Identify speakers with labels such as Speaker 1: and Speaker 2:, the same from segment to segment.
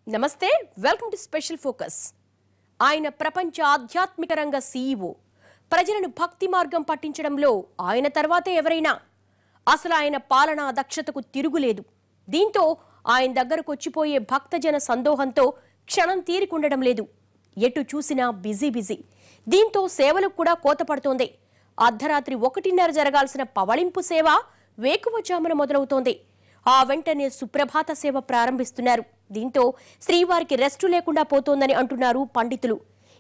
Speaker 1: నమస్తే, welcome to special focus. ఆయన ప్రపంచ ఆధ్యాత్మిక రంగ సీఈఓ. ప్రజలను భక్తి మార్గం పట్టించడంలో ఆయన తర్వాతే ఎవరైనా. అసలు ఆయన పాలనా దక్షతకు తిరుగులేదు. దీంతో ఆయన దగ్గరకు వచ్చిపోయే భక్తజన సందోహంతో క్షణం తీరికుండడం లేదు. ఎటు చూసినా బిజీ. దీంతో సేవలకు కూడా కోత పడుతోంది. అర్ధరాత్రి 1:30 జరగాల్సిన పవళింపు సేవ వేకువజామున మొదలవుతోంది. ఆ వెంటనే సుప్రభాత సేవ ప్రారంభిస్తున్నారు. దీంతో శ్రీవారికి రెస్టు లేకుండా పోతోందని అంటున్నారు పండితులు.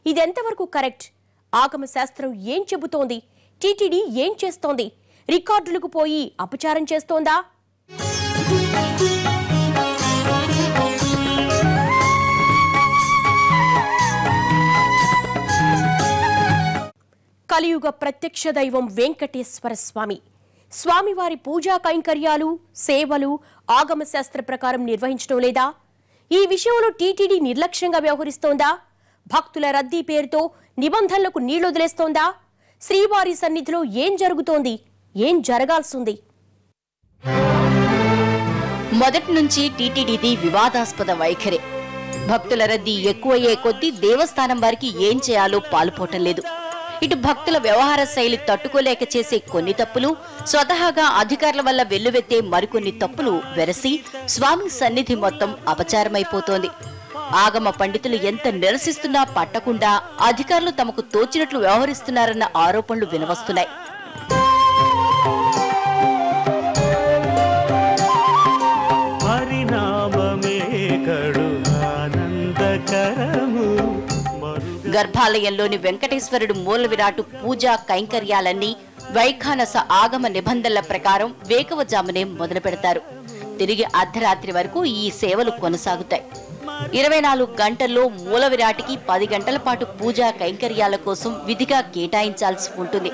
Speaker 1: ఇదెంతవరకు కరెక్ట్? ఆగమ శాస్త్రం ఏం చెబుతోంది? టీటీడీ ఏం చేస్తోంది? రికార్డులకు పోయి అపచారం చేస్తోందా? కలియుగ ప్రత్యక్ష దైవం వెంకటేశ్వర స్వామి. స్వామివారి పూజా కైంకర్యాలు, సేవలు ఆగమ శాస్త్ర ప్రకారం నిర్వహించడం లేదా? ఈ విషయంలో టీటీడీ నిర్లక్ష్యంగా వ్యవహరిస్తోందా? భక్తుల రద్దీ పేరుతో నిబంధనలకు నీళ్లొదిలేస్తోందా? శ్రీవారి సన్నిధిలో ఏం జరుగుతోంది? ఏం జరగాల్సింది?
Speaker 2: మొదటి నుంచి టీటీడీది వివాదాస్పద వైఖరే. భక్తుల రద్దీ ఎక్కువయ్యే కొద్దీ దేవస్థానం వారికి ఏం చేయాలో పాలుపోవటం లేదు. ఇటు భక్తుల వ్యవహార శైలి తట్టుకోలేక చేసే కొన్ని తప్పులు, స్వతహాగా అధికారుల వల్ల వెల్లువెత్తే మరికొన్ని తప్పులు వెరసి స్వామి సన్నిధి మొత్తం అపచారమైపోతోంది. ఆగమ పండితులు ఎంత నిరసిస్తున్నా పట్టకుండా అధికారులు తమకు తోచినట్లు వ్యవహరిస్తున్నారన్న ఆరోపణలు వినవస్తున్నాయి. గర్భాలయంలోని వెంకటేశ్వరుడు మూల విరాటు పూజా కైంకర్యాలన్నీ వైఖానస ఆగమ నిబంధనల ప్రకారం వేకువజామునే మొదలు పెడతారు. తిరిగి అర్ధరాత్రి వరకు ఈ సేవలు కొనసాగుతాయి. 24 గంటల్లో మూల విరాటికి 10 గంటల పాటు పూజా కైంకర్యాల కోసం విధిగా కేటాయించాల్సి ఉంటుంది.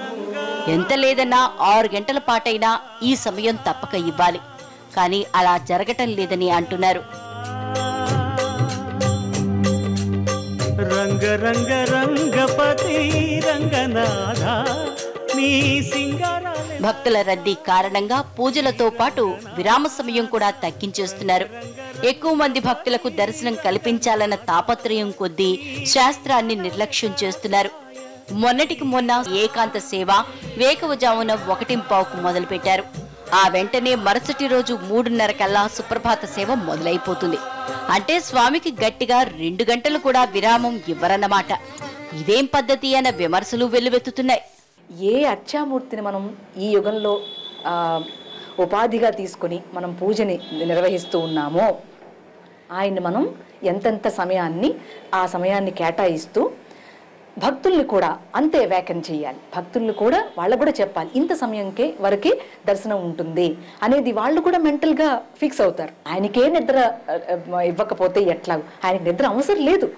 Speaker 2: ఎంత లేదన్నా 6 గంటల పాటైనా ఈ సమయం తప్పక ఇవ్వాలి. కానీ అలా జరగటం లేదని అంటున్నారు.
Speaker 3: రంగ రంగ రంగపతి రంగనాథ నీ సింగారాలే.
Speaker 2: భక్తుల రద్దీ కారణంగా పూజలతో పాటు విరామ సమయం కూడా తగ్గించేస్తున్నారు. ఎక్కువ మంది భక్తులకు దర్శనం కల్పించాలన్న తాపత్రయం కొద్దీ శాస్త్రాన్ని నిర్లక్ష్యం చేస్తున్నారు. మొన్నటికి మొన్న ఏకాంత సేవ వేకువజామున 1:15కు మొదలుపెట్టారు. ఆ వెంటనే మరుసటి రోజు 3:30 కల్లా సుప్రభాత సేవ మొదలైపోతుంది. అంటే స్వామికి గట్టిగా 2 గంటలు కూడా విరామం ఇవ్వరన్నమాట. ఇదేం పద్ధతి అన్న విమర్శలు వెల్లువెత్తుతున్నాయి.
Speaker 4: ఏ అర్చామూర్తిని మనం ఈ యుగంలో ఉపాధిగా తీసుకుని మనం పూజని నిర్వహిస్తూ ఉన్నామో ఆయన్ని మనం ఎంతెంత సమయాన్ని ఆ సమయాన్ని కేటాయిస్తూ భక్తుల్ని కూడా అంతే వేకం చేయాలి. భక్తుల్ని కూడా వాళ్ళకు కూడా చెప్పాలి, ఇంత సమయంకే వరకే దర్శనం ఉంటుంది అనేది వాళ్ళు కూడా మెంటల్గా ఫిక్స్ అవుతారు. ఆయనకే నిద్ర ఇవ్వకపోతే ఎట్లా? ఆయనకి నిద్ర అవసరం లేదు.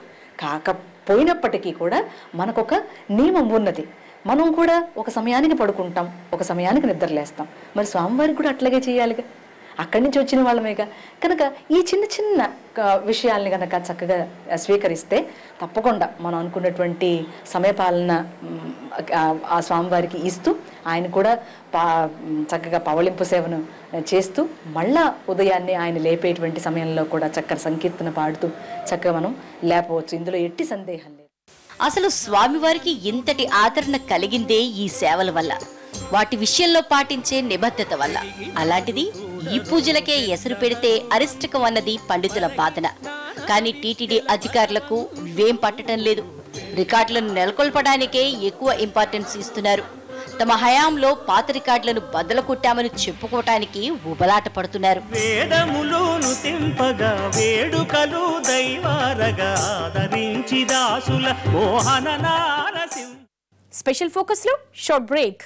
Speaker 4: కాకపోయినప్పటికీ కూడా మనకొక నియమం ఉన్నది. మనం కూడా ఒక సమయానికి పడుకుంటాం, ఒక సమయానికి నిద్రలేస్తాం. మరి స్వామివారికి కూడా అట్లాగే చేయాలిగా. అక్కడి నుంచి వచ్చిన వాళ్ళమేగా. కనుక ఈ చిన్న విషయాల్ని కనుక చక్కగా స్వీకరిస్తే తప్పకుండా మనం అనుకున్నటువంటి సమయపాలన ఆ స్వామివారికి ఇస్తూ ఆయన కూడా చక్కగా పవళింపు సేవను చేస్తూ మళ్ళా ఉదయాన్నే ఆయన లేపేటువంటి సమయంలో కూడా చక్కగా సంకీర్తన పాడుతూ చక్కగా మనం లేపవచ్చు. ఇందులో ఎట్టి సందేహం లేదు.
Speaker 2: అసలు స్వామివారికి ఇంతటి ఆదరణ కలిగిందే ఈ సేవల వల్ల, వాటి విషయంలో పాటించే నిబద్ధత వల్ల. అలాంటిది ఈ పూజలకే ఎసరు పెడితే అరిష్టకం అన్నది పండితుల వాదన. కానీ టీటీడీ అధికారులకు ఇవేం పట్టడం లేదు. రికార్డులను నెలకొల్పడానికే ఎక్కువ ఇంపార్టెన్స్ ఇస్తున్నారు. తమ హయాంలో పాత రికార్డులను బద్దలు కొట్టామని చెప్పుకోవటానికి ఉబలాట పడుతున్నారు.
Speaker 3: వేదములోను తెంపగా వేడుకలు దైవారగా ఆదరించి దాసుల మోహన నారసింహ.
Speaker 1: స్పెషల్ ఫోకస్ లో షార్ట్ బ్రేక్.